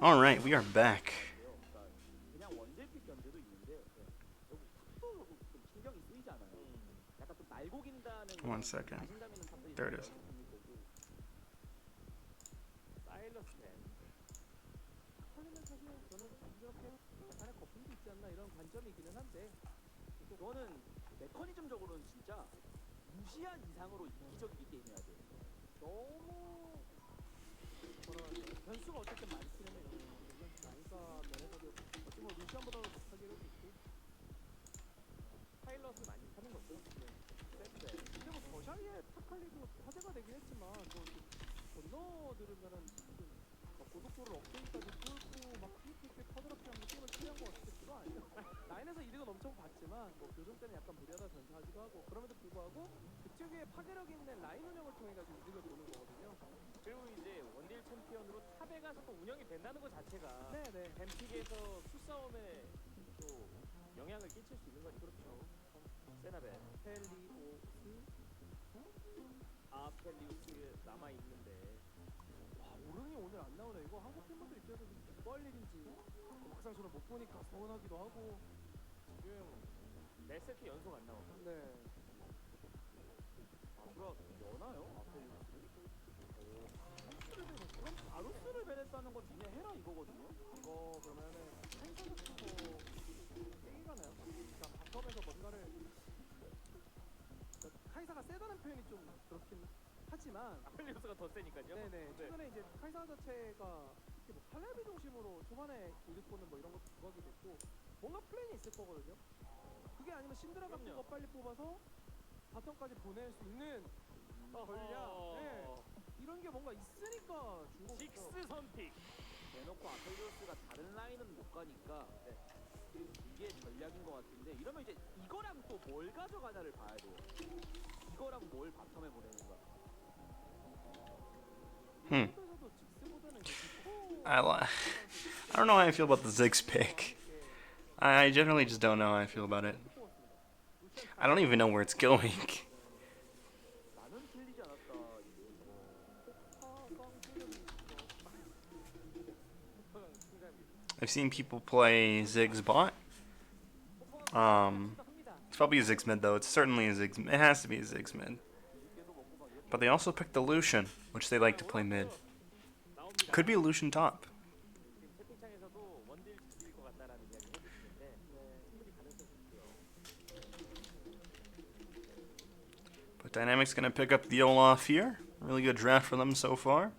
Alright, we are back. 그냥 원딜픽 견제도 있는데 결국 툭도 좀 신경이 쓰이잖아요. 약간 좀 날고긴다는 One 그런 second. 자신감 있는 탑들이 There it is. 사일러스 팬. 컬리는 사실 저는 이렇게 약간의 거품도 있지 않나 이런 관점이 있기는 한데 이거는 메커니즘적으로는 진짜 무시한 이상으로 이기적이게 게임해야 돼요. 너무 변수가 어쨌든 많기는 해요. 나이가 면에서도 어찌 보면 루시안보다도 못하기를 있고 파일럿을 많이 타는 거죠. 네. 근데 뭐 저샤이의 타칼리도 화제가 되긴 했지만 뭐 건너 들으면은 고속도로를 업데이트까지 뚫고 막 퀴익퀴익 커드럭시하면서 게임을 클리어한 것 같지도 않아요. 라인에서 이득은 엄청 봤지만 뭐 교전 때는 약간 무리하다 전사하기도 하고 그럼에도 불구하고 그 특유의 파괴력 있는 라인 운영을 통해 가지고 이득을 보는 거거든요. 그리고 이제 원딜 챔피언으로 탑에 가서 또 운영이 된다는 것 자체가 네네. 뱀픽에서 수싸움에 또 영향을 끼칠 수 있는 거니까 그렇죠. 세나벤, 펠리오스, 펠리오스 남아 있는데 와 오른이 오늘 안 나오네. 이거 한국 팬분들 입장에서 뭐 할 일인지 막상 저는 못 보니까 서운하기도 하고 지금 4세트 연속 안 나오고 네. 아수라 여나요? 그럼 바루스를 베냈다는 건 니네 해라 이거거든요? 이거 그러면은 펜션 같은 거 얘기가 나요? 그러니까 바텀에서 뭔가를 그러니까 카이사가 세다는 표현이 좀 그렇긴 하지만 아펠리오스가 더 세니까요? 네네 최근에 이제 카이사 자체가 특히 뭐 팔레비 중심으로 초반에 이득보는 뭐 이런 것도 부각이 됐고 뭔가 플랜이 있을 거거든요? 그게 아니면 신드라 같은 거 빨리 뽑아서 바텀까지 보낼 수 있는 전략 네. 이런 게 뭔가 있으니까 준 거죠. 식스 선픽 대놓고 아펠리오스가 다른 라인은 못 가니까 네. 이게 전략인 것 같은데 이러면 이제 이거랑 또 뭘 가져가냐를 봐야 돼요. 이거랑 뭘 바텀에 보내는가. Hmm. 직스보다는 I don't know how I feel about the Ziggs pick. I generally just don't know how I feel about it. I don't even know where it's going. 나는 틀리지 않았다. I've seen people play Ziggs bot. It's probably a Ziggs mid though. It's certainly a Ziggs. It has to be a Ziggs mid. But they also picked the Lucian, which they like to play mid. Could be a Lucian top. But Dynamic's gonna pick up the Olaf here. Really good draft for them so far.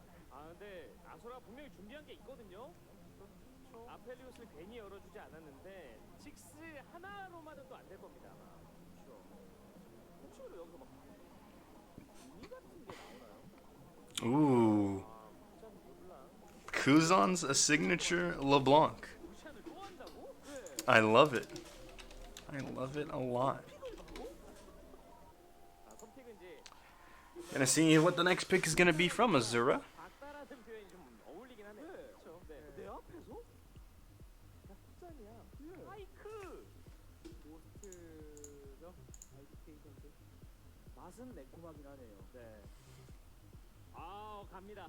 아펠리오스를 괜히 열어주지 않았는데 직스 하나로만은 또 안 될 겁니다. 그렇죠. 혹시 여기서 막 미 같은 게 나오나요? Ooh. Kuzan's a signature LeBlanc. I love it. I love it a lot. Gonna see what the next pick is gonna be from Asura. 맛은 매콤하긴 하네요. 네. 갑니다.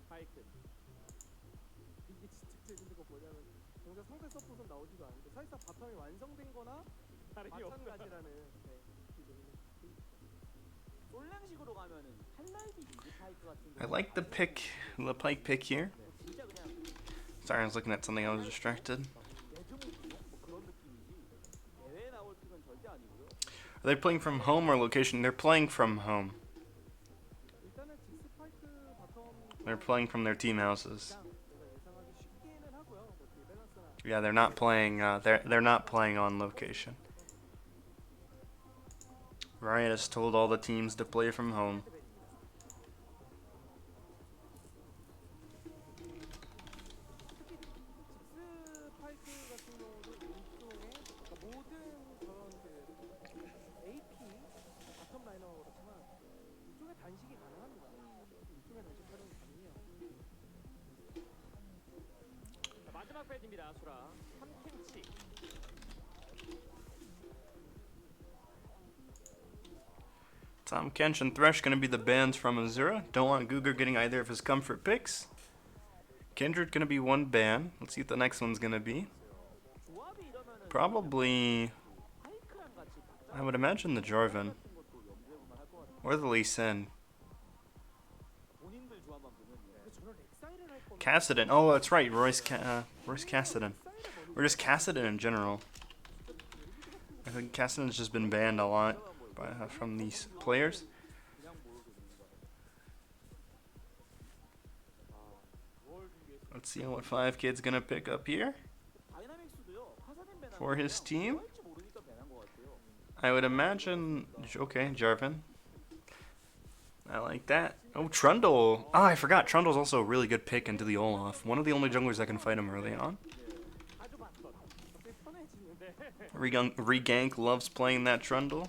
파이크. 이게 진짜 재밌는 거 뭐냐면 정작 상대 서폿은 나오지도 않는데 사실상 바텀이 완성된거나 마찬가지라는 네. 솔랭식으로 가면은 칼날비 이지 파이크 같은 거. I like the pike pick here. Sorry, I was looking at something. I was distracted. Are they playing from home or location? They're playing from home. They're playing from their team houses. Yeah, they're not playing. They're not playing on location. Riot has told all the teams to play from home. 마지막 배지입니다. 아수라 3캔치. Tom Kench and Thresh gonna be the bans from Asura. Don't want Guger getting either of his comfort picks. Kindred gonna be one ban. Let's see what the next one's gonna be. 조합이 이러면은 Probably, 파이크랑 같이 I would imagine the Jarvan 같은 것도 염두해보면 할 것 같아요. or the Lee Sin. 본인들 조합만 보면 근데 저는 렉사이를 할 거면 Cassidon. Oh, that's right. Royce Cassidon. Or just Cassidon in general. I think Cassidon's just been banned a lot from these players. 그냥 모르겠는 거예요. 뭘 준비했어? Let's see what 5kid's gonna pick up here 다이나믹스도요. 카사딘 배낭 for his team. 할지 모르니까 배낭 것 같아요. I would imagine. Okay, Jarvan. I like that. Oh, Trundle. Oh, I forgot. Trundle's also a really good pick into the Olaf. One of the only junglers that can fight him early on. 아주 봤던. 갑자기 편해지는데 Regank loves playing that Trundle.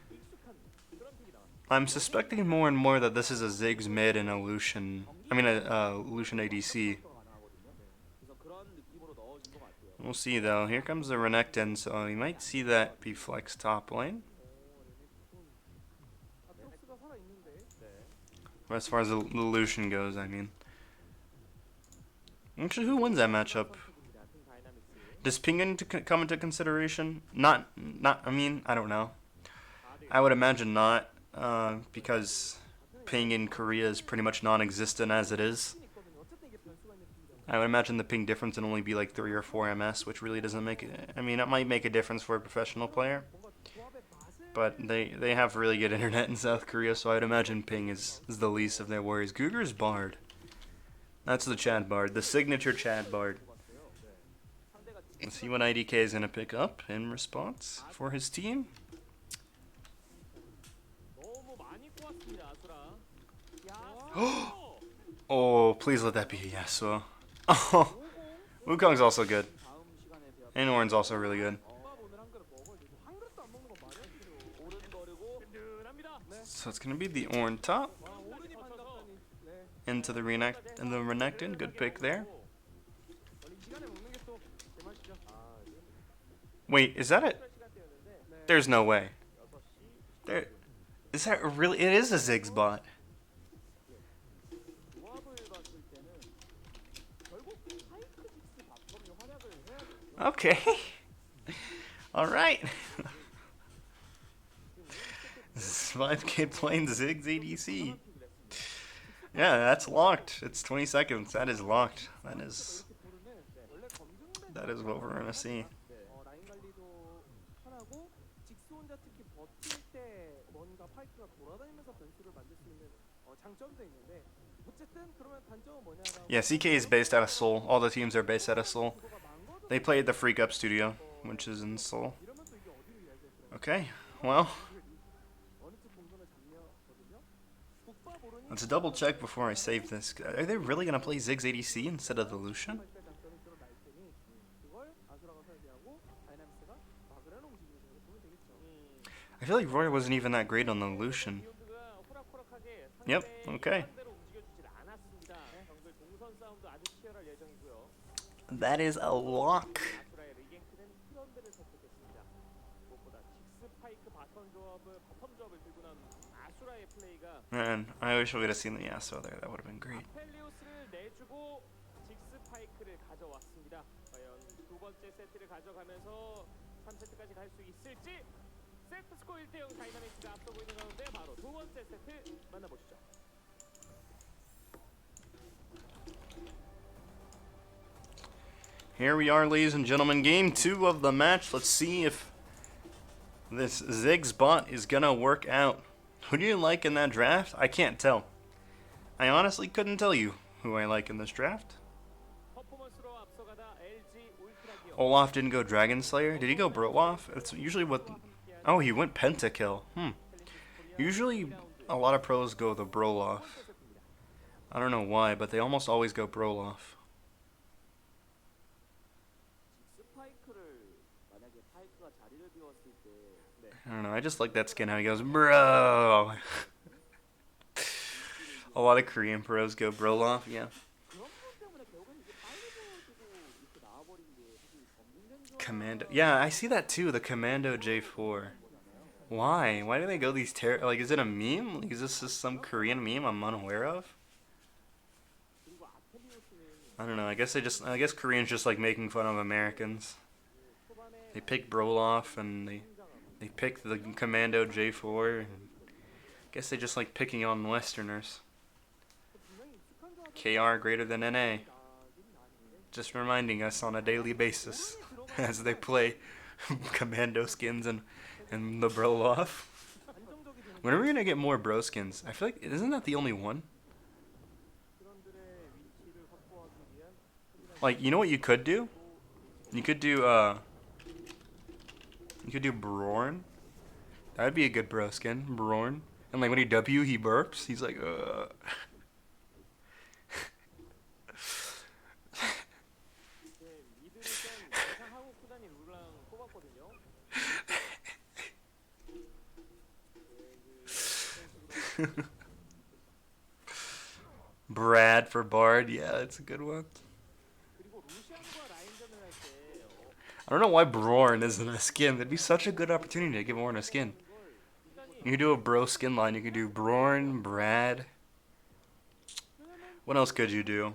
익숙한 그런 픽이 나왔어요. I'm suspecting more and more that this is a Ziggs mid and a Lucian. I mean, a Lucian ADC. 그래서 그런 느낌으로 넣어진 것 같아요. We'll see though. Here comes the Renekton, so you might see that be flex top lane. 아트록스가 살아 있는데. As far as the Lucian goes, I mean. Actually, who wins that matchup? Does ping come into consideration? Not. I mean, I don't know. I would imagine not, because ping in Korea is pretty much non-existent as it is. 어쨌든 이게 변수가 있는 픽이잖아요. I would imagine the ping difference would only be like 3 or 4 MS, which really doesn't make it. I mean, it might make a difference for a professional player, 뭔가 조합의 맛을 but they have really good internet in South Korea, so I'd imagine ping is the least of their worries. Guger's Bard. That's the Chad Bard, the signature Chad Bard. Let's see what IDK is going to pick up in response for his team. 너무 많이 꼬았습니다. 아수라. Oh, please let that be a Yasuo. Oh, Wukong's also good. 다음 시간에 배웠 And Ornn's also really good. 밥 오늘 한 그릇 먹어야 되고 한 그릇도 안 먹는 거 말이야. 오른거리고 든든합니다. 네. So it's going to be the Ornn top 와, 오른이 반갑다니. 네. into the Renekton. Good pick there. 원래 이 시간에 먹는 게 또 제맛이죠. 아, 이제 Wait, is that it? 시간대였는데. 네. There's no way. 6시 There, is that really? It is a Ziggs bot. 조합을 봤을 때는 결국 파이크 직스 바텀이 활약을 해야 되죠. Okay. All right. This is 5K playing Ziggs ADC. Yeah, that's locked. It's 20 seconds. That is locked. That is what we're gonna see. 라인 관리도 편하고 직스 혼자 특히 버틸 때 뭔가 파이크가 돌아다니면서 변수를 만들 수 있는 장점도 있는데 어쨌든 그러면 단점은 뭐냐라고 Yeah, CK is based out of Seoul. All the teams are based out of Seoul. They play at the Freak Up Studio, which is in Seoul. 이러면 또 이게 어디로 이야기했어요? Okay, well, 어느 쪽 동선을 잡냐거든요. 국밥 오르니 let's double check before I save this. Are they really gonna play Ziggs ADC instead of the Lucian? 때 장점이 좀 날 테니 그걸 아수라가 설계하고 다이나믹스가 막으려는 움직임이라고 보면 되겠죠. I feel like Roy wasn't even that great on the Lucian. 비욘드가 호락호락하게 Yep, okay. 상대로 움직여주질 않았습니다. 정글 동선 싸움도 아주 치열할 예정이고요. That is a lock. 아수라의 리겐크는 트런드를 선택했습니다. 무엇보다 직스 파이크 바텀 조합을 들고 난 아수라의 플레이가 Man, I wish we would have seen the Yasuo there. That would have been great. 펠리오스를 내주고 직스 파이크를 가져왔습니다. 과연 두 번째 세트를 가져가면서 3세트까지 갈 수 있을지. 세트 스코어 1대0 다이나믹스가 앞서고 있는 가운데 바로 두 번째 세트 만나보시죠. Here we are, ladies and gentlemen. Game 2 of the match. Let's see if this Ziggs bot is gonna work out. Who do you like in that draft? I can't tell. I honestly couldn't tell you who I like in this draft. 퍼포먼스로 앞서가다 LG 울트라 기어. Olaf didn't go Dragon Slayer. Did he go Brotloff? It's usually what... Oh, he went Pentakill. Usually, a lot of pros go the Broloff. I don't know why, but they almost always go Broloff. 스파이크를 만약에 파이크가 자리를 비웠을 때 네. I don't know, I just like that skin, how he goes, bro. A lot of Korean pros go Broloff, yeah. 그런 부분 때문에 결국엔 이게 빨리 보여주고 이렇게 나와버린 게 사실 검증된 Commando. Yeah, I see that too, the Commando J4. Why? Why do they go these like, is it a meme? Like, is this just some Korean meme I'm unaware of? 그리고 아텔리오스 I don't know. I guess Koreans just like making fun of Americans. They pick Broloff and they pick the Commando J4. And I guess they just like picking on Westerners. KR greater than NA. Just reminding us on a daily basis as they play Commando skins and the Broloff. When are we gonna get more bro skins? I feel like isn't that the only one? Like, you know what you could do? You could do Brorn. That would be a good bro skin, Brorn. And like when he W, he burps. He's like, Brad for Bard. Yeah, that's a good one. I don't know why Brorn isn't a skin. That'd be such a good opportunity to give Brorn a skin. You could do a bro skin line. You could do Brorn, Brad. What else could you do?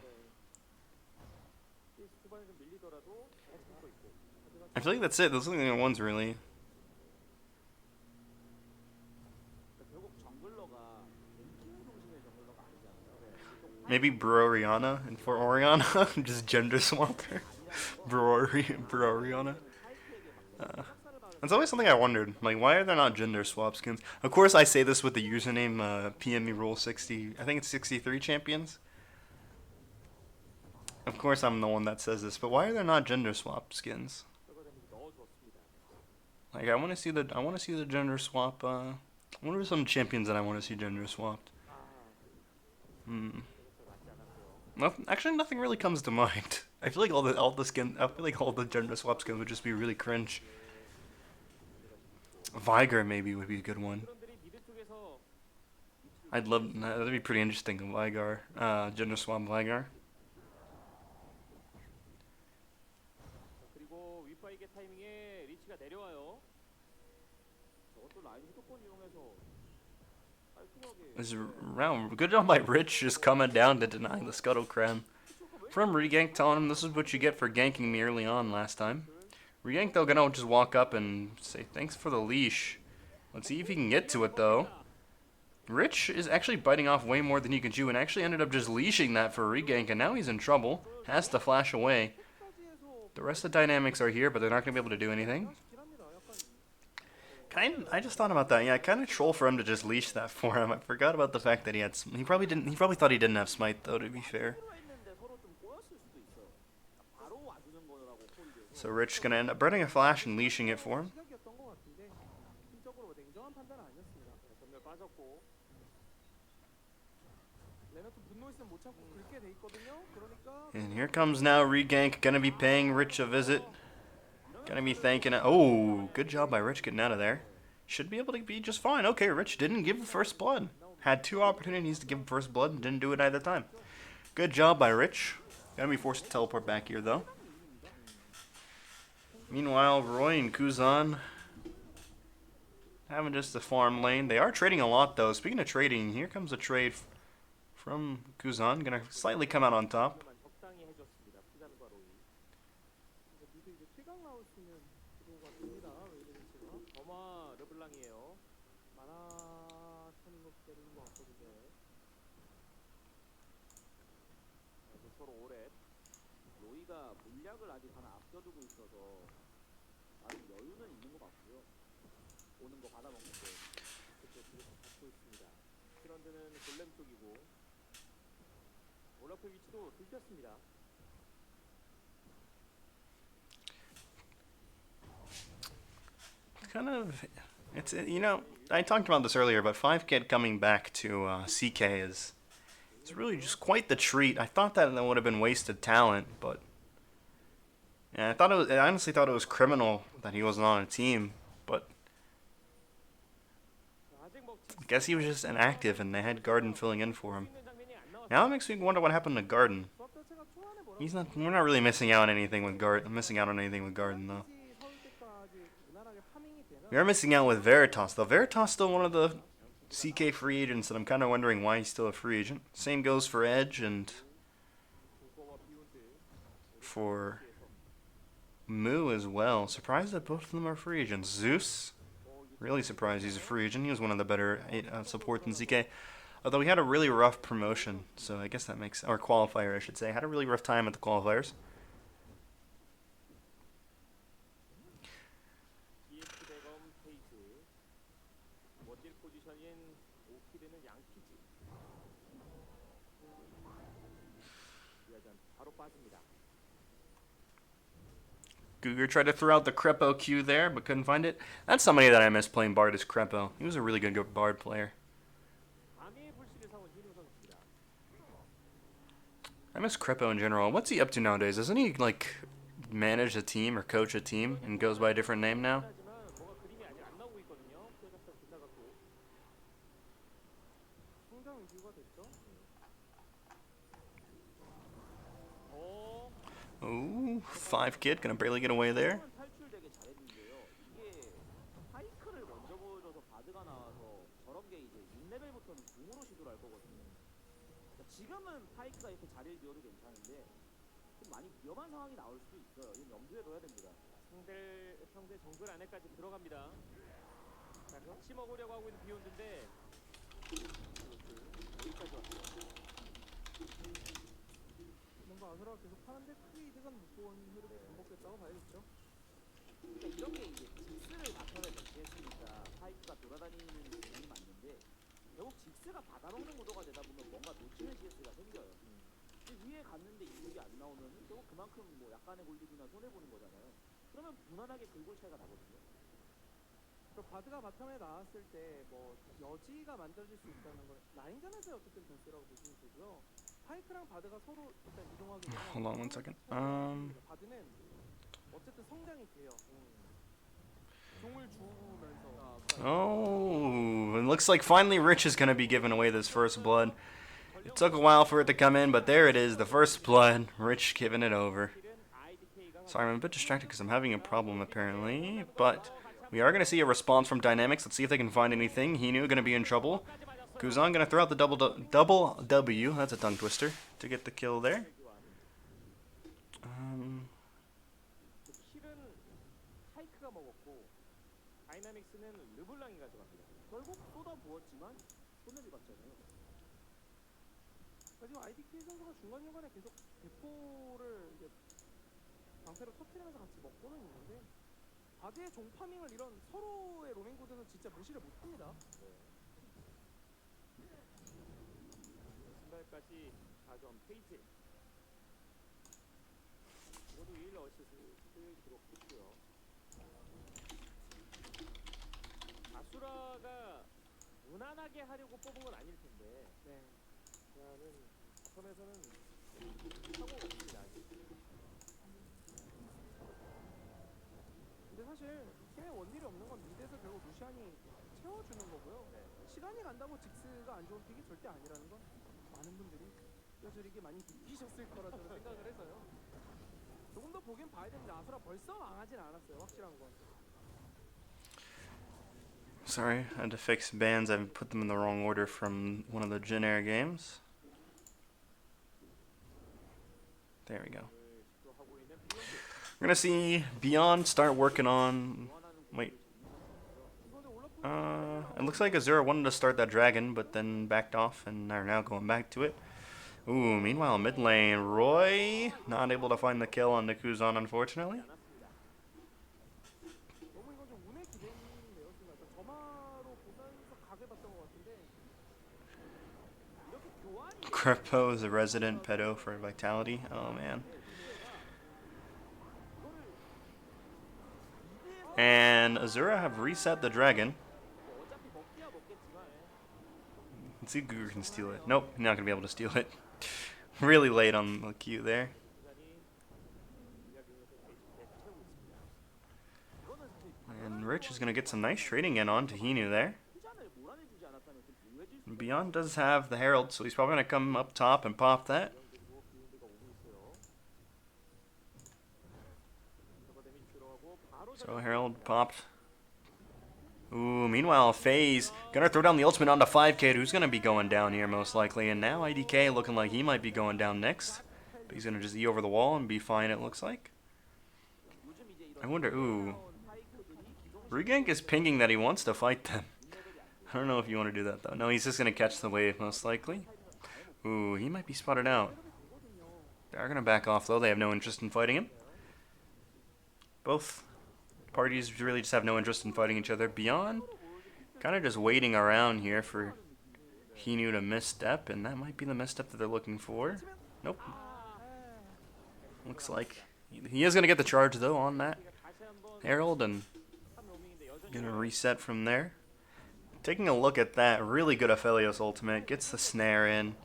I feel like that's it. Those are the only ones, really. Maybe Broriana and for Oriana. Just gender swap her. Broriana. That's always something I wondered. Like, why are there not gender swap skins? Of course, I say this with the username PME Rule 60. I think it's 63 champions. Of course, I'm the one that says this, but why are there not gender swap skins? Like, I want to see the gender swap. What are some champions that I want to see gender swapped? Actually, nothing really comes to mind. I feel like all the gender swap skins would just be really cringe. Viger maybe would be a good one. That'd be pretty interesting. Viger, gender swap Viger. This round, good job by Rich just coming down to denying the Scuttle Creme. From Regank telling him this is what you get for ganking me early on last time. Regank though gonna just walk up and say thanks for the leash. Let's see if he can get to it though. Rich is actually biting off way more than he can chew and actually ended up just leashing that for Regank, and now he's in trouble. Has to flash away. The rest of the dynamics are here, but they're not gonna be able to do anything. I just thought about that. Yeah, kind of troll for him to just leash that for him. I forgot about the fact that he probably didn't. He probably thought he didn't have smite though. To be fair. So Rich gonna end up burning a flash and leashing it for him. And here comes now Regank, gonna be paying Rich a visit. Gonna be thanking it. Oh, good job by Rich getting out of there. Should be able to be just fine. Okay, Rich didn't give first blood. Had two opportunities to give first blood and didn't do it either time. Good job by Rich. Gonna be forced to teleport back here though. Meanwhile, Roy and Kuzan having just the farm lane. They are trading a lot though. Speaking of trading, here comes a trade from Kuzan. Gonna slightly come out on top. Kind of, it's, you know, I talked about this earlier, but 5Kid coming back to CK is really just quite the treat. I thought that would have been wasted talent, but yeah, I honestly thought it was criminal that he wasn't on a team, but I guess he was just inactive and they had Garden filling in for him. Now it makes me wonder what happened to Garden. We're not really missing out on anything with Garden though. We are missing out with Veritas though. Veritas still one of the CK free agents, and I'm kind of wondering why he's still a free agent. Same goes for Edge and for Moo as well. Surprised that both of them are free agents. Zeus, really surprised he's a free agent. He was one of the better supports in ZK. Although he had a really rough promotion, so I guess that makes, or qualifier I should say. Had a really rough time at the qualifiers. Guger tried to throw out the Crepo Q there, but couldn't find it. That's somebody that I miss playing Bard is Crepo. He was a really good Bard player. I miss Crepo in general. What's he up to nowadays? Doesn't he, like, manage a team or coach a team and goes by a different name now? Ooh, 5 kid, gonna barely get away there. 지금은 파이크가 이렇게 자리를 비워도 괜찮은데 좀 많이 위험한 상황이 나올 수도 있어요. 이건 염두에 둬야 됩니다. 상대 정글 안에까지 들어갑니다. 자, 같이 먹으려고 하고 있는 비욘드인데 여기까지 왔어요. 뭔가 아수라가 계속 하는데 크게 이득은 못 본 흐름이 반복됐다고 봐야겠죠. 그러니까 이런 게 이제 직스를 바텀에 배치했으니까 파이크가 돌아다니는 부분이 맞는데 결국 직스가 받아먹는 구도가 되다 보면 뭔가 놓치는 CS가 생겨요. 위에 갔는데 이득이 안 나오면 결국 그만큼 뭐 약간의 골드이나 손해보는 거잖아요. 그러면 무난하게 글골 차이가 나거든요. 바드가 바텀에 나왔을 때 뭐 여지가 만들어질 수 있다는 걸 라인전에서의 어쨌든 변수라고 보시면 되고요. 파이크랑 바드가 서로 일단 이동하기 전에 Hold on one second. 바드는 어쨌든 성장이 돼요. 종을 주우면서 Oh, it looks like finally Rich is going to be giving away this first blood. It took a while for it to come in, but there it is, the first blood. Rich giving it over. Sorry, I'm a bit distracted because I'm having a problem apparently, but we are going to see a response from Dynamics. Let's see if they can find anything. Hinu going to be in trouble. Kuzan going to throw out the double W, that's a tongue twister, to get the kill there. 다이나믹스는 르블랑이 가져갑니다. 결국 쏟아부었지만 손해를 봤잖아요. 지금 IDK 선수가 중간중간에 계속 대포를 이제 방패로 터뜨리면서 같이 먹고는 있는데 바드의 종파밍을 이런 서로의 로밍 곳에서 진짜 무시를 못합니다. 신발까지 가져온 페이지 모두 1 어시스트 기록했고요. 아수라가 무난하게 하려고 뽑은 건 아닐 텐데. 네. 나는 섬에서는 사고가 없습니다. 근데 사실 팀에 원딜이 없는 건 미드에서 결국 루시안이 채워주는 거고요. 네. 시간이 간다고 직스가 안 좋은 픽이 절대 아니라는 건 많은 분들이 뼈저리게 많이 느끼셨을 거라 저는 생각을 해서요. 조금 더 보긴 봐야 됩니다. 아수라 벌써 망하진 않았어요. 확실한 건. Sorry, I had to fix bands. I put them in the wrong order from one of the Jin Air games. There we go. We're gonna see Beyond start working on. Wait. It looks like Asura wanted to start that dragon, but then backed off and are now going back to it. Ooh, meanwhile, mid lane, Roy not able to find the kill on the Kuzan, unfortunately. Crepo is a resident pedo for Vitality. Oh man. And Asura have reset the dragon. Let's see if Guger can steal it. Nope, not gonna be able to steal it. Really late on the queue there. And Rich is gonna get some nice trading in on to Hinu there. Beyond does have the Herald, so he's probably going to come up top and pop that. So Herald popped. Ooh, meanwhile, FaZe going to throw down the ultimate onto 5K, who's going to be going down here most likely. And now IDK looking like he might be going down next. But he's gonna just E over the wall and be fine, it looks like. I wonder, ooh. Regank is pinging that he wants to fight them. I don't know if you want to do that though. No, he's just gonna catch the wave most likely. Ooh, he might be spotted out. They're gonna back off though, they have no interest in fighting him. Both parties really just have no interest in fighting each other. Beyond, kind of just waiting around here for Hinu to misstep, and that might be the misstep that they're looking for. Nope. Looks like he is going to get the charge, though, on that Herald, and going to reset from there. Taking a look at that, really good Aphelios ultimate. Gets the snare in.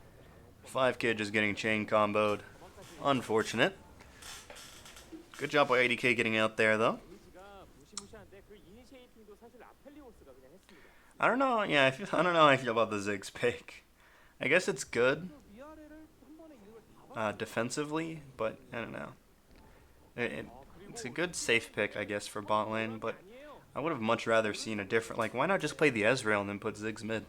5Kid just getting chain comboed. Unfortunate. Good job by ADK getting out there, though. I don't know. Yeah, I don't know how I feel about the Ziggs pick. I guess it's good defensively, but I don't know. It's a good safe pick, I guess, for bot lane, but I would have much rather seen a different. Like, why not just play the Ezreal and then put Ziggs mid?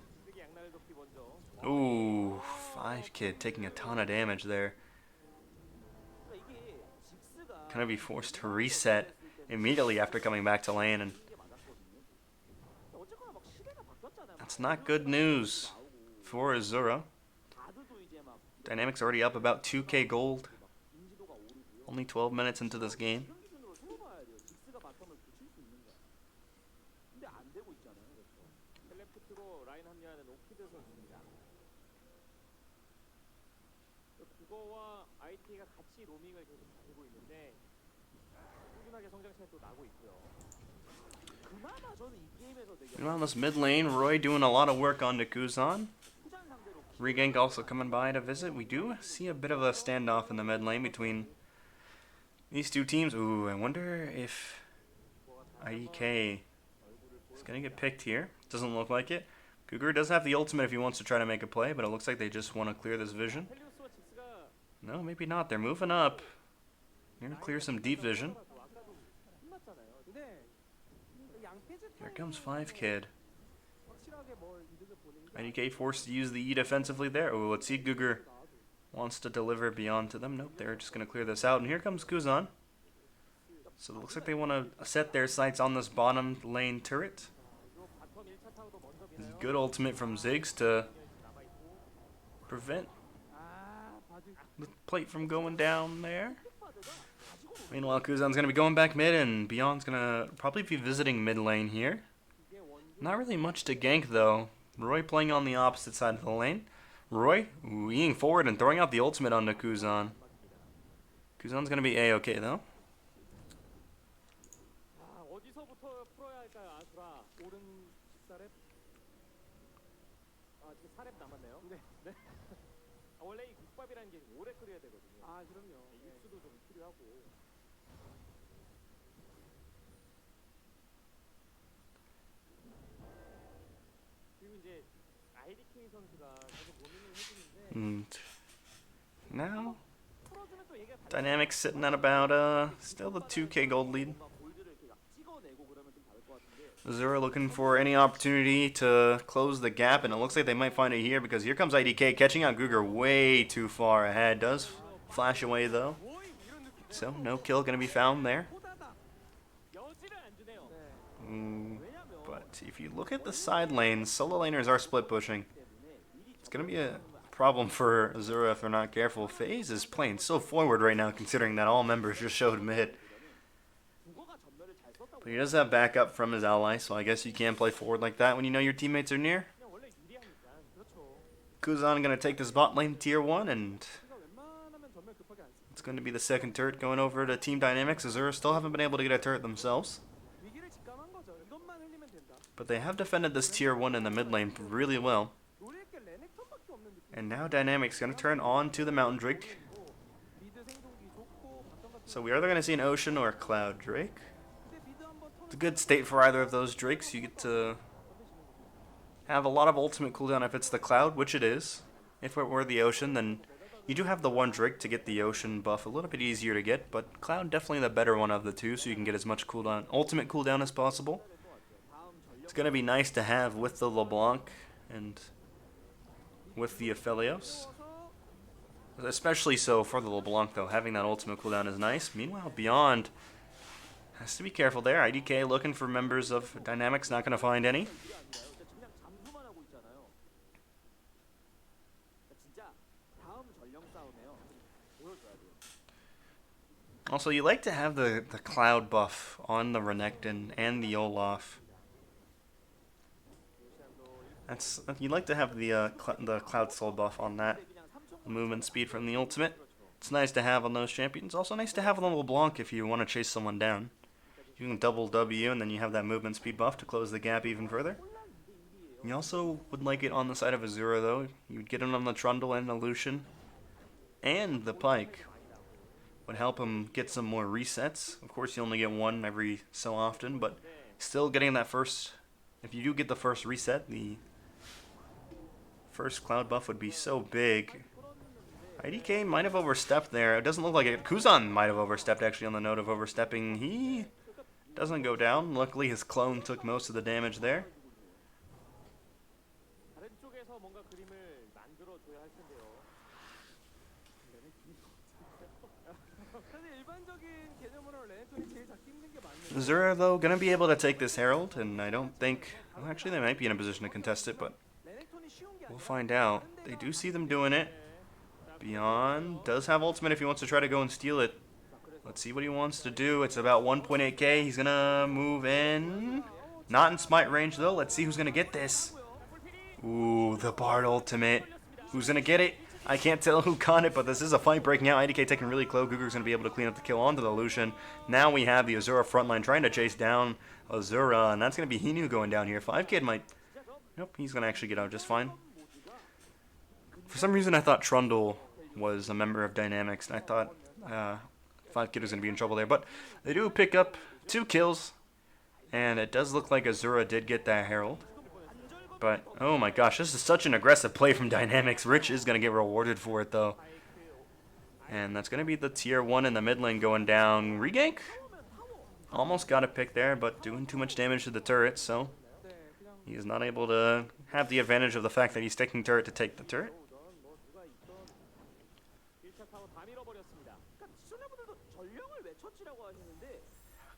Ooh, 5Kid taking a ton of damage there. Gonna be forced to reset immediately after coming back to lane, and that's not good news for Asura. Dynamics already up about 2k gold. Only 12 minutes into this game. Meanwhile, in this mid lane, Roy doing a lot of work on Nikuzan. Regank also coming by to visit. We do see a bit of a standoff in the mid lane between these two teams. Ooh, I wonder if IDK is going to get picked here. Doesn't look like it. Cougar does have the ultimate if he wants to try to make a play, but it looks like they just want to clear this vision. No, maybe not. They're moving up. They're going to clear some deep vision. Here comes 5Kid. IDK forced to use the E defensively there. Oh, let's see. Cougar wants to deliver beyond to them. Nope, they're just going to clear this out. And here comes Kuzan. So it looks like they want to set their sights on this bottom lane turret. Good ultimate from Ziggs to prevent the plate from going down there. Meanwhile, Kuzan's going to be going back mid, and Beyond's going to probably be visiting mid lane here. Not really much to gank, though. Roy playing on the opposite side of the lane. Roy weeing forward and throwing out the ultimate onto Kuzan. Kuzan's going to be A-okay, though. And now, Dynamics sitting at about still the 2k gold lead. Asura looking for any opportunity to close the gap, and it looks like they might find it here because here comes IDK catching out Cougar way too far ahead. Does flash away though, so no kill gonna be found there. But if you look at the side lanes, solo laners are split pushing. It's gonna be a problem for Asura if they're not careful. FaZe is playing so forward right now, considering that all members just showed mid. But he does have backup from his ally, so I guess you can play forward like that when you know your teammates are near. Kuzan gonna take this bot lane tier 1, and it's going to be the second turret going over to Team Dynamics. Asura still haven't been able to get a turret themselves. But they have defended this tier 1 in the mid lane really well. And now Dynamics going to turn on to the Mountain Drake. So we are either going to see an Ocean or a Cloud Drake. It's a good state for either of those Drakes. You get to have a lot of ultimate cooldown if it's the Cloud, which it is. If it were the Ocean, then you do have the one Drake to get the Ocean buff a little bit easier to get, but Cloud definitely the better one of the two, so you can get as much cooldown, ultimate cooldown as possible. It's going to be nice to have with the LeBlanc and with the Aphelios. Especially so for the LeBlanc, though. Having that ultimate cooldown is nice. Meanwhile, Beyond has to be careful there. IDK looking for members of Dynamics, not going to find any. Also, you like to have the Cloud buff on the Renekton and the Olaf. You like to have the Cloud Soul buff on that. Movement speed from the ultimate. It's nice to have on those champions. Also nice to have on the LeBlanc if you want to chase someone down. You can double W and then you have that movement speed buff to close the gap even further. You also would like it on the side of Asura though. You'd get it on the Trundle and the Lucian. And the Pike. Would help him get some more resets. Of course you only get one every so often, but still getting that first... If you do get the first reset, the first Cloud buff would be so big. IDK might have overstepped there. It doesn't look like it. Kuzan might have overstepped actually on the note of overstepping. He doesn't go down. Luckily his clone took most of the damage there. Asura, though, going to be able to take this Herald, and I don't think... Well, actually, they might be in a position to contest it, but we'll find out. They do see them doing it. Beyond does have ultimate if he wants to try to go and steal it. Let's see what he wants to do. It's about 1.8k. He's going to move in. Not in smite range, though. Let's see who's going to get this. Ooh, the Bard ultimate. Who's going to get it? I can't tell who got it, but this is a fight breaking out. IDK taking really close. Gugu's going to be able to clean up the kill onto the Lucian. Now we have the Asura frontline trying to chase down Asura, and that's going to be Hinu going down here. 5Kid might... Nope, he's going to actually get out just fine. For some reason, I thought Trundle was a member of Dynamics, and I thought 5Kid was going to be in trouble there. But they do pick up 2 kills, and it does look like Asura did get that Herald. But, oh my gosh, this is such an aggressive play from Dynamics. Rich is going to get rewarded for it, though. And that's going to be the tier 1 in the mid lane going down. Regank? Almost got a pick there, but doing too much damage to the turret, so he is not able to have the advantage of the fact that he's taking turret to take the turret.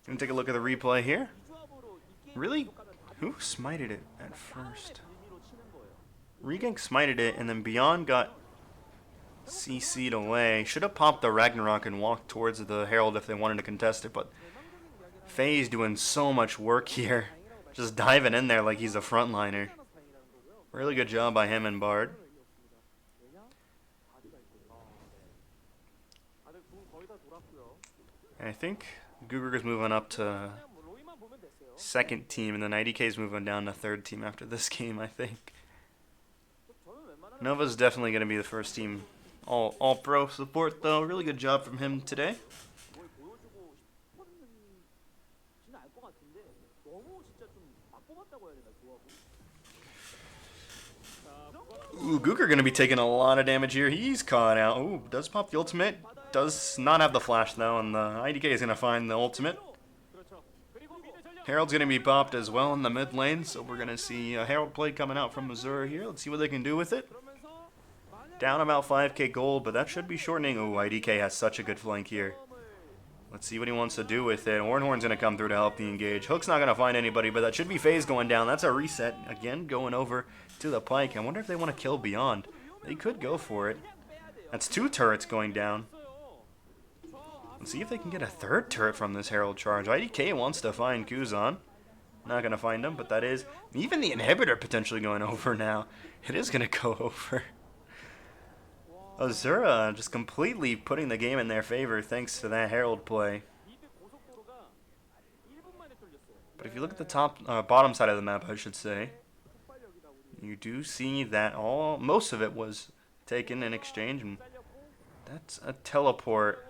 Gonna take a look at the replay here. Really? Who smited it at first? Regank smited it, and then Beyond got CC'd away. Should have popped the Ragnarok and walked towards the Herald if they wanted to contest it, but Faye's doing so much work here. Just diving in there like he's a frontliner. Really good job by him and Bard. And I think Guger's moving up to second team, and then IDK's moving down to third team after this game, I think. Nova's definitely going to be the first team all pro support, though. Really good job from him today. Ooh, Guger going to be taking a lot of damage here. He's caught out. Ooh, does pop the ultimate. Does not have the flash, though, and the IDK is going to find the ultimate. Herald's going to be popped as well in the mid lane, so we're going to see a Herald play coming out from Asura here. Let's see what they can do with it. Down about 5k gold, but that should be shortening. Ooh, IDK has such a good flank here. Let's see what he wants to do with it. Ornhorn's going to come through to help the engage. Hook's not going to find anybody, but that should be FaZe going down. That's a reset. Again, going over to the Pike. I wonder if they want to kill Beyond. They could go for it. That's 2 turrets going down. Let's see if they can get a 3rd turret from this Herald charge. IDK wants to find Kuzan. Not going to find him, but that is... Even the inhibitor potentially going over now. It is going to go over. Asura just completely putting the game in their favor thanks to that Herald play. But if you look at the bottom side of the map, I should say, you do see that most of it was taken in exchange, and that's a teleport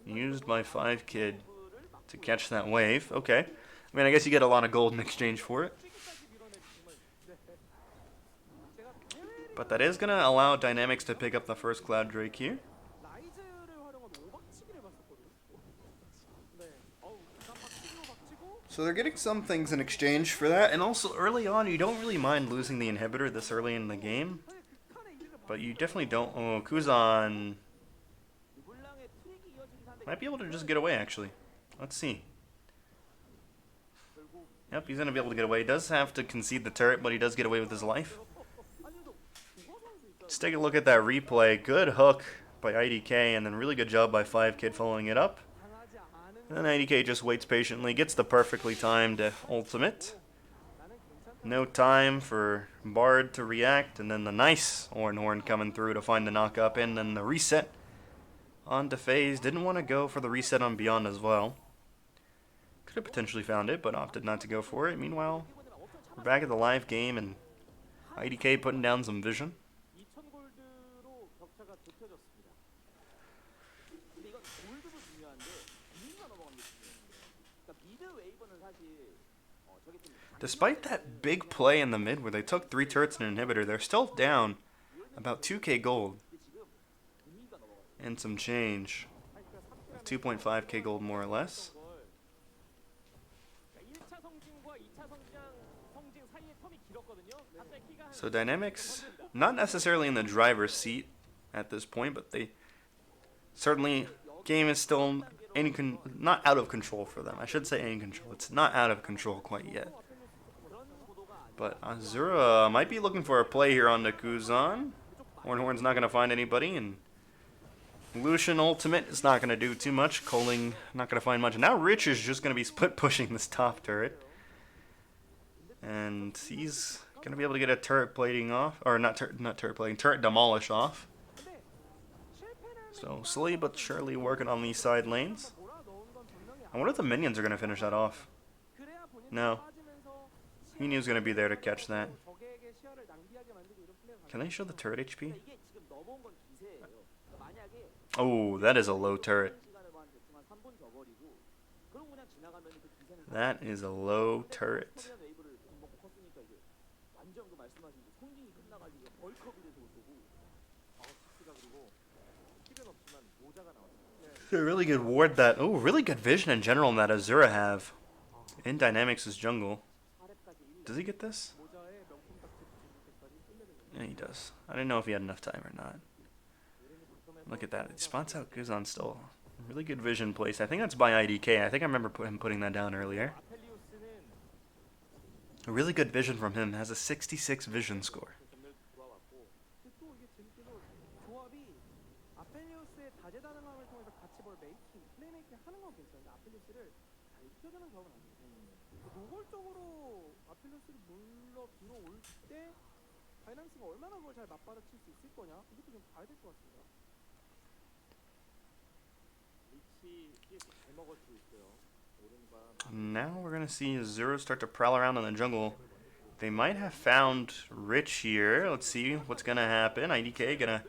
used by 5Kid to catch that wave. Okay. I mean, I guess you get a lot of gold in exchange for it. But that is going to allow Dynamics to pick up the first Cloud Drake here. So they're getting some things in exchange for that. And also, early on, you don't really mind losing the inhibitor this early in the game. But you definitely don't. Oh, Kuzan might be able to just get away, actually. Let's see. Yep, he's going to be able to get away. He does have to concede the turret, but he does get away with his life. Let's take a look at that replay. Good hook by IDK, and then really good job by 5Kid following it up. And then IDK just waits patiently, gets the perfectly timed ultimate. No time for Bard to react, and then the nice Horn coming through to find the knock-up, and then the reset onto FaZe. Didn't want to go for the reset on Beyond as well. Could have potentially found it, but opted not to go for it. Meanwhile, we're back at the live game, and IDK putting down some vision. Despite that big play in the mid where they took 3 turrets and an inhibitor, they're still down about 2k gold. And some change. 2.5k gold more or less. So Dynamics, not necessarily in the driver's seat at this point, but they certainly, game is still not out of control for them. I should say in control. It's not out of control quite yet. But Asura might be looking for a play here on the Kuzan. Horn's not going to find anybody, and Lucian ultimate is not going to do too much. Coling not going to find much. And now Rich is just going to be split pushing this top turret. And he's going to be able to get a turret plating off, or not turret plating, turret demolish off. So slowly but surely working on these side lanes. I wonder if the minions are going to finish that off. No. He knew he was going to be there to catch that. Can they show the turret HP? Oh, that is a low turret. That is a low turret. A really good ward that. Oh, really good vision in general that Asura have. In Dynamics' jungle. Does he get this? Yeah, he does. I didn't know if he had enough time or not. Look at that. He spots out Kuzan still. Really good vision place. I think that's by IDK. I think I remember him putting that down earlier. A really good vision from him. Has a 66 vision score. Now we're going to see Azura start to prowl around in the jungle. They might have found Rich here. Let's see what's going to happen. IDK going to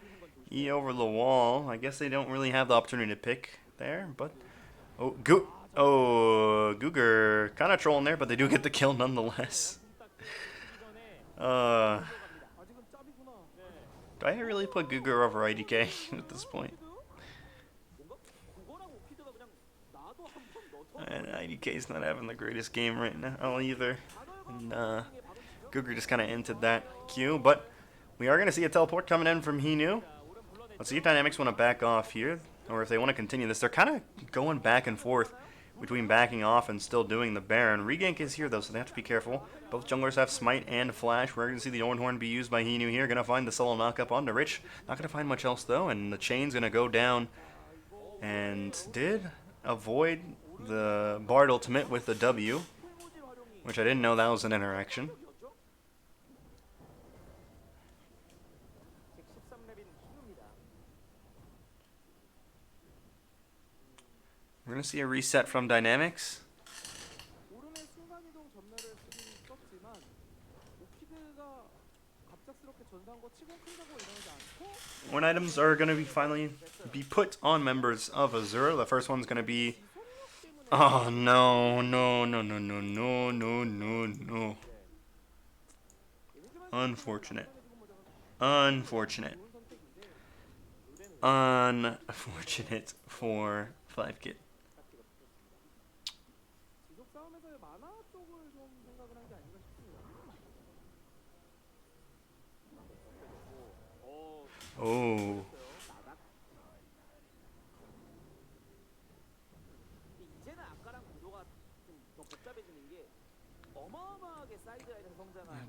E over the wall. I guess they don't really have the opportunity to pick there, but... Oh, Googer kind of trolling there, but they do get the kill nonetheless. Do I really put Googer over IDK at this point? And IDK's not having the greatest game right now either. And Googer just kind of entered that queue, but we are going to see a teleport coming in from Hinu. Let's see if Dynamics want to back off here, or if they want to continue this. They're kind of going back and forth between backing off and still doing the Baron. Regank is here, though, so they have to be careful. Both junglers have Smite and Flash. We're going to see the Ornhorn be used by Hinu here. Going to find the solo knock-up onto Rich. Not going to find much else, though, and the chain's going to go down. And did avoid the Bard ultimate with the W, which I didn't know that was an interaction. We're going to see a reset from Dynamics. One items are going to be finally be put on members of Azura. The first one's going to be... Oh, no. Unfortunate for 5Kid.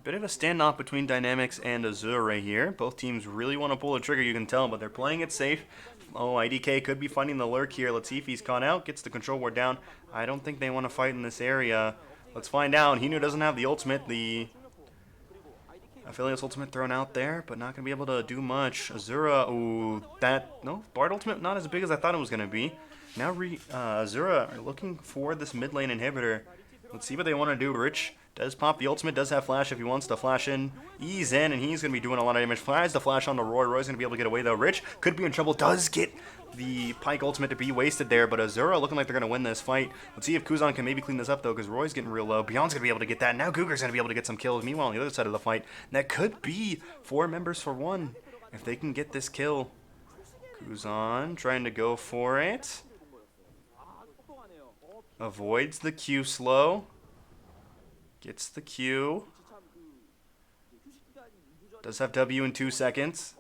Bit of a standoff between Dynamics and Asura here. Both teams really want to pull the trigger, you can tell, but they're playing it safe. Oh, IDK could be finding the lurk here. Let's see if he's caught out. Gets the control ward down. I don't think they want to fight in this area. Let's find out. Hinu doesn't have the ultimate. The affiliate's ultimate thrown out there, but not going to be able to do much. Asura, ooh, no, Bard ultimate not as big as I thought it was going to be. Now Asura are looking for this mid lane inhibitor. Let's see what they want to do. Rich does pop the ultimate, does have flash if he wants to flash in. He's in, and he's going to be doing a lot of damage. Tries the flash on the Roy. Roy's going to be able to get away, though. Rich could be in trouble. Does get the Pike ultimate to be wasted there, but Asura looking like they're going to win this fight. Let's see if Kuzan can maybe clean this up, though, because Roy's getting real low. Beyond's going to be able to get that. Now Gugar's going to be able to get some kills. Meanwhile, on the other side of the fight, that could be 4 members for 1 if they can get this kill. Kuzan trying to go for it. Avoids the Q slow. Gets the Q. Does have W in 2 seconds.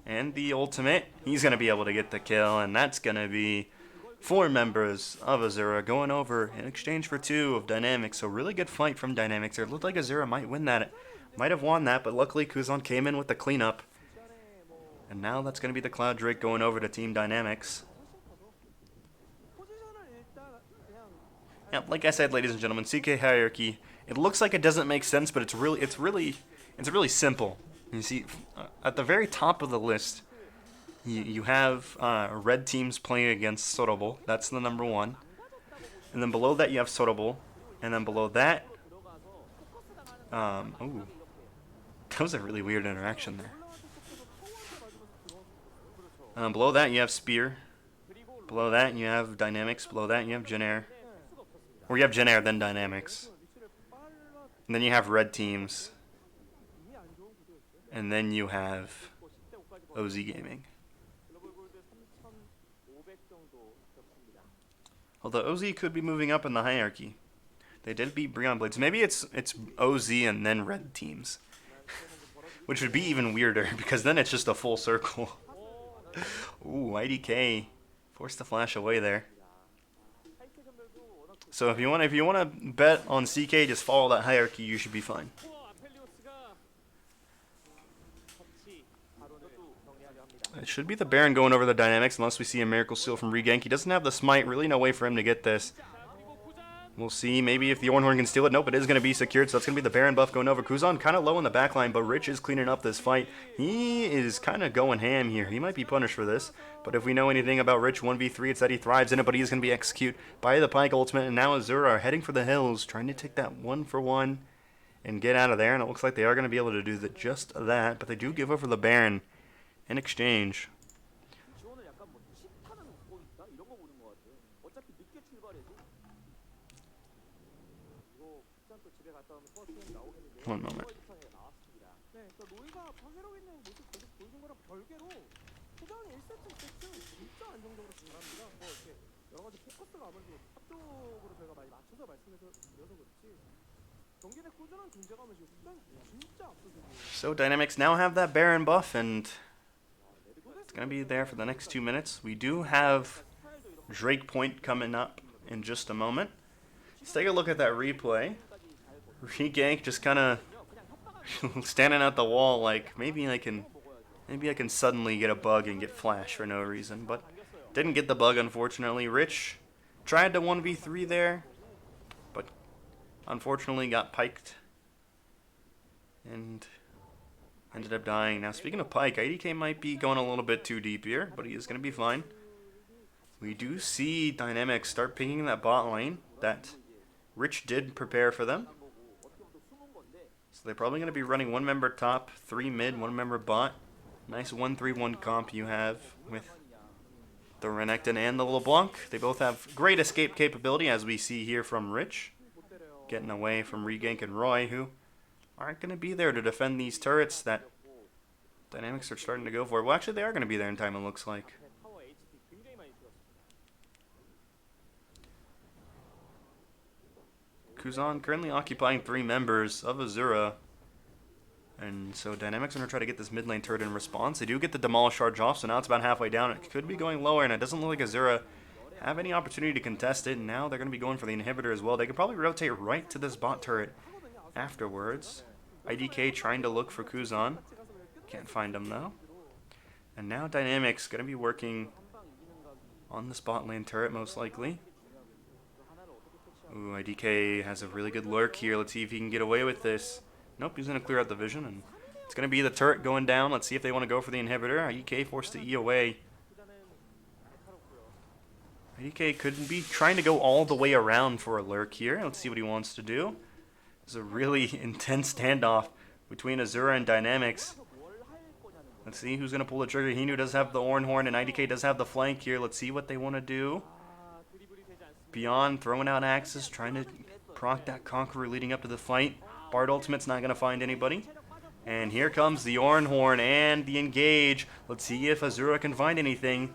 And the ultimate. He's going to be able to get the kill. And that's going to be 4 members of Asura going over in exchange for 2 of Dynamics. So really good fight from Dynamics there. It looked like Asura might win that. Might have won that. But luckily Kuzan came in with the cleanup. And now that's going to be the Cloud Drake going over to Team Dynamics. Yeah, like I said, ladies and gentlemen, CK hierarchy. It looks like it doesn't make sense, but it's really simple. You see, at the very top of the list, you have red teams playing against Sorobo. That's the number 1, and then below that you have Sorobo, and then below that, ooh, that was a really weird interaction there. Below that you have Spear. Below that you have Dynamics. Below that you have Jin. Or you have Jin, then Dynamics. And then you have red teams. And then you have OZ Gaming. Although OZ could be moving up in the hierarchy. They did beat Breon Blades. Maybe it's OZ and then red teams. Which would be even weirder, because then it's just a full circle. Ooh, IDK forced the flash away there. So if you want to bet on CK, just follow that hierarchy. You should be fine. It should be the Baron going over the Dynamics, unless we see a Miracle Seal from Regank. He doesn't have the smite. Really no way for him to get this. We'll see. Maybe if the Ornhorn can steal it. Nope, it is going to be secured. So that's going to be the Baron buff going over. Kuzan kind of low in the backline, but Rich is cleaning up this fight. He is kind of going ham here. He might be punished for this. But if we know anything about Rich 1v3, it's that he thrives in it, but he is going to be executed by the Pike ultimate. And now Asura are heading for the hills, trying to take that 1-for-1 and get out of there. And it looks like they are going to be able to do just that. But they do give over the Baron in exchange. One moment. So Dynamics now have that Baron buff, and it's going to be there for the next 2 minutes. We do have Drake Point coming up in just a moment. Let's take a look at that replay. Regank just kind of standing at the wall like, maybe I can suddenly get a bug and get flash for no reason, but didn't get the bug, unfortunately. Rich tried to 1v3 there, but unfortunately got piked and ended up dying. Now, speaking of Pike, IDK might be going a little bit too deep here, but he is going to be fine. We do see Dynamics start picking that bot lane that Rich did prepare for them. So they're probably going to be running 1 member top, 3 mid, 1 member bot. Nice 1-3-1 comp you have with the Renekton and the LeBlanc. They both have great escape capability, as we see here from Rich. Getting away from Regank and Roy, who aren't going to be there to defend these turrets that Dynamics are starting to go for. Well, actually, they are going to be there in time, it looks like. Kuzan currently occupying 3 members of Asura. And so Dynamics are going to try to get this mid lane turret in response. They do get the Demolish Charge off, so now it's about halfway down. It could be going lower, and it doesn't look like Asura have any opportunity to contest it. And now they're going to be going for the inhibitor as well. They could probably rotate right to this bot turret afterwards. IDK trying to look for Kuzan. Can't find him though. And now Dynamics gonna be working on the spot lane turret most likely. Ooh, IDK has a really good lurk here. Let's see if he can get away with this. Nope, he's gonna clear out the vision, and it's gonna be the turret going down. Let's see if they want to go for the inhibitor. IDK forced to E away. IDK could be trying to go all the way around for a lurk here. Let's see what he wants to do. It's a really intense standoff between Asura and Dynamics. Let's see who's going to pull the trigger. Hinu does have the Ornhorn, and IDK does have the flank here. Let's see what they want to do. Beyond throwing out axes, trying to proc that Conqueror leading up to the fight. Bard Ultimate's not going to find anybody. And here comes the Ornhorn and the engage. Let's see if Asura can find anything.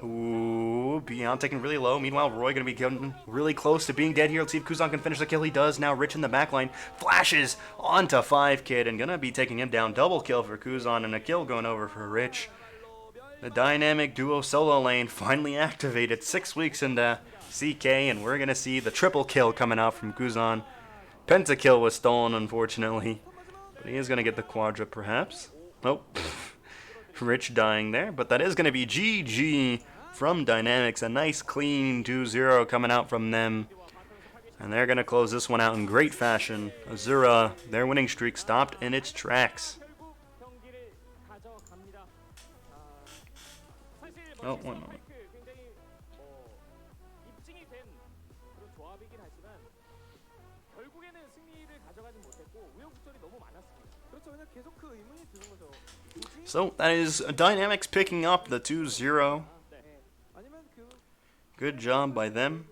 Ooh, Beyond taking really low. Meanwhile, Roy going to be getting really close to being dead here. Let's see if Kuzan can finish the kill. He does. Now Rich in the backline flashes onto 5Kid and going to be taking him down. Double kill for Kuzan and a kill going over for Rich. The dynamic duo solo lane finally activated 6 weeks into CK, and we're going to see the triple kill coming out from Kuzan. Pentakill was stolen, unfortunately, but he is going to get the quadra perhaps. Nope. Rich dying there, but that is going to be GG from Dynamics. A nice clean 2-0 coming out from them. And they're going to close this one out in great fashion. Asura, their winning streak stopped in its tracks. Oh, 1 moment. So that is Dynamics picking up the 2-0. Good job by them.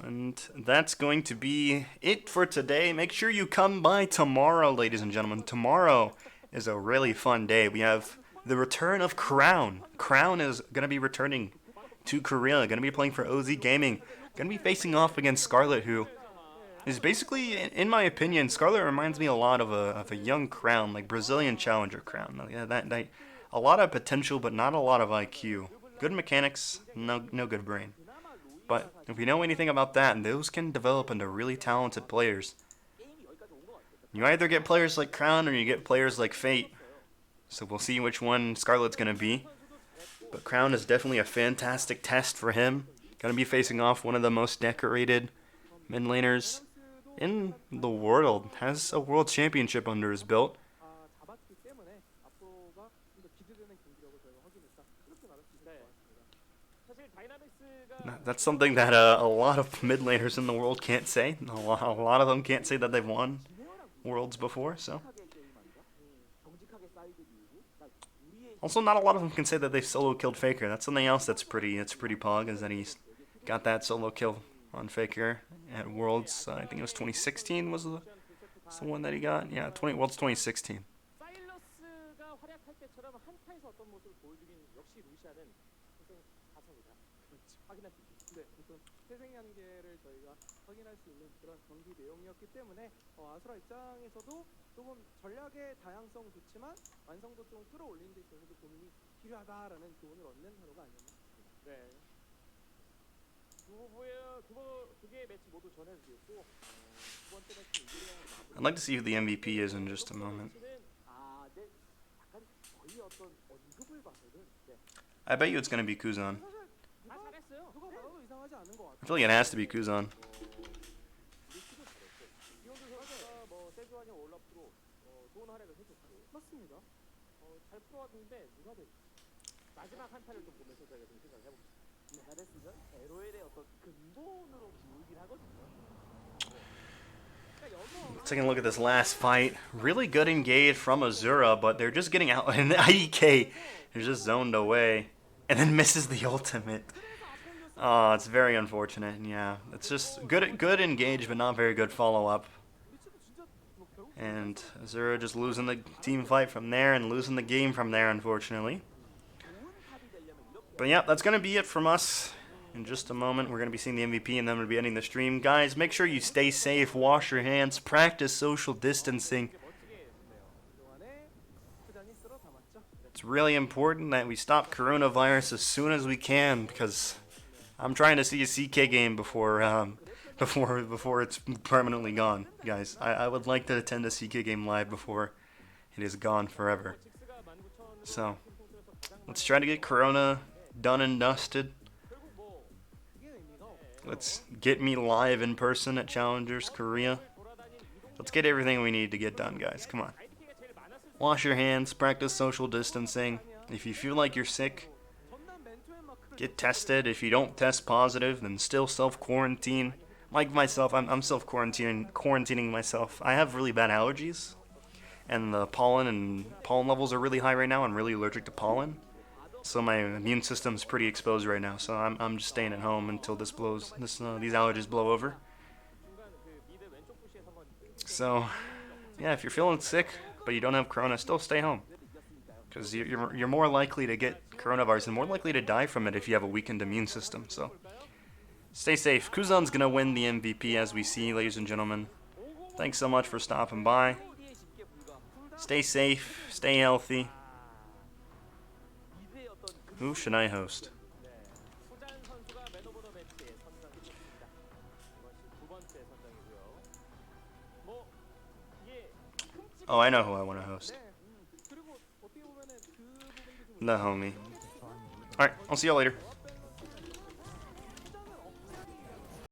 And that's going to be it for today. Make sure you come by tomorrow, ladies and gentlemen. Tomorrow is a really fun day. We have the return of Crown. Crown is going to be returning to Korea. Going to be playing for OZ Gaming. Going to be facing off against Scarlet, who is basically, in my opinion, Scarlet reminds me a lot of a young Crown, like Brazilian Challenger Crown. Yeah, that a lot of potential, but not a lot of IQ. Good mechanics, no good brain. But if we know anything about that, those can develop into really talented players. You either get players like Crown or you get players like Fate. So we'll see which one Scarlet's going to be. But Crown is definitely a fantastic test for him. Going to be facing off one of the most decorated mid laners in the world. Has a world championship under his belt. That's something that a lot of mid laners in the world can't say. A lot of them can't say that they've won worlds before. So, also not a lot of them can say that they've solo killed Faker. That's something else that's pretty pog, is that he's got that solo kill on Faker at Worlds. I think it was 2016 was the one that he got. Yeah, Worlds 2016. 태생양계를 저희가 확인할 수 있는 그런 경기 내용이었기 때문에 아수라 입장에서도 조금 전략의 다양성 좋지만 완성도 좀 끌어올리는 데 있어서도 고민이 필요하다라는 교훈을 얻는 하루가 아니었나 싶습니다. 네. 두 개의 매치 모두 전해드렸고 두 번째 매치 I'd like to see who the MVP is in just a moment. 약간 거의 어떤 언급을 봐서는 I bet you it's going to be Kuzan. I feel like it has to be Kuzan. Taking a look at this last fight. Really good engage from Asura, but they're just getting out. And IDK is just zoned away. And then misses the ultimate. Oh, it's very unfortunate. Yeah, it's just good engage, but not very good follow-up. And Asura just losing the team fight from there and losing the game from there, unfortunately. But yeah, that's going to be it from us. In just a moment, we're going to be seeing the MVP, and then we'll be ending the stream. Guys, make sure you stay safe, wash your hands, practice social distancing. It's It's really important that we stop coronavirus as soon as we can, because I'm trying to see a CK game before before it's permanently gone, guys. I would like to attend a CK game live before it is gone forever. So let's try to get Corona done and dusted. Let's get me live in person at Challengers Korea. Let's get everything we need to get done, guys. Come on. Wash your hands, practice social distancing. If you feel like you're sick, get tested. If you don't test positive, then still self-quarantine. Like myself, I'm self-quarantining myself. I have really bad allergies, and the pollen levels are really high right now. I'm really allergic to pollen, so my immune system's pretty exposed right now. So I'm just staying at home until these allergies blow over. So yeah, if you're feeling sick but you don't have corona, still stay home, because you're more likely to get coronavirus and more likely to die from it if you have a weakened immune system. So stay safe. Kuzan's gonna win the MVP, as we see, ladies and gentlemen. Thanks so much for stopping by. Stay safe, stay healthy. Who should I host? Oh, I know who I want to host. The homie. Alright, I'll see y'all later.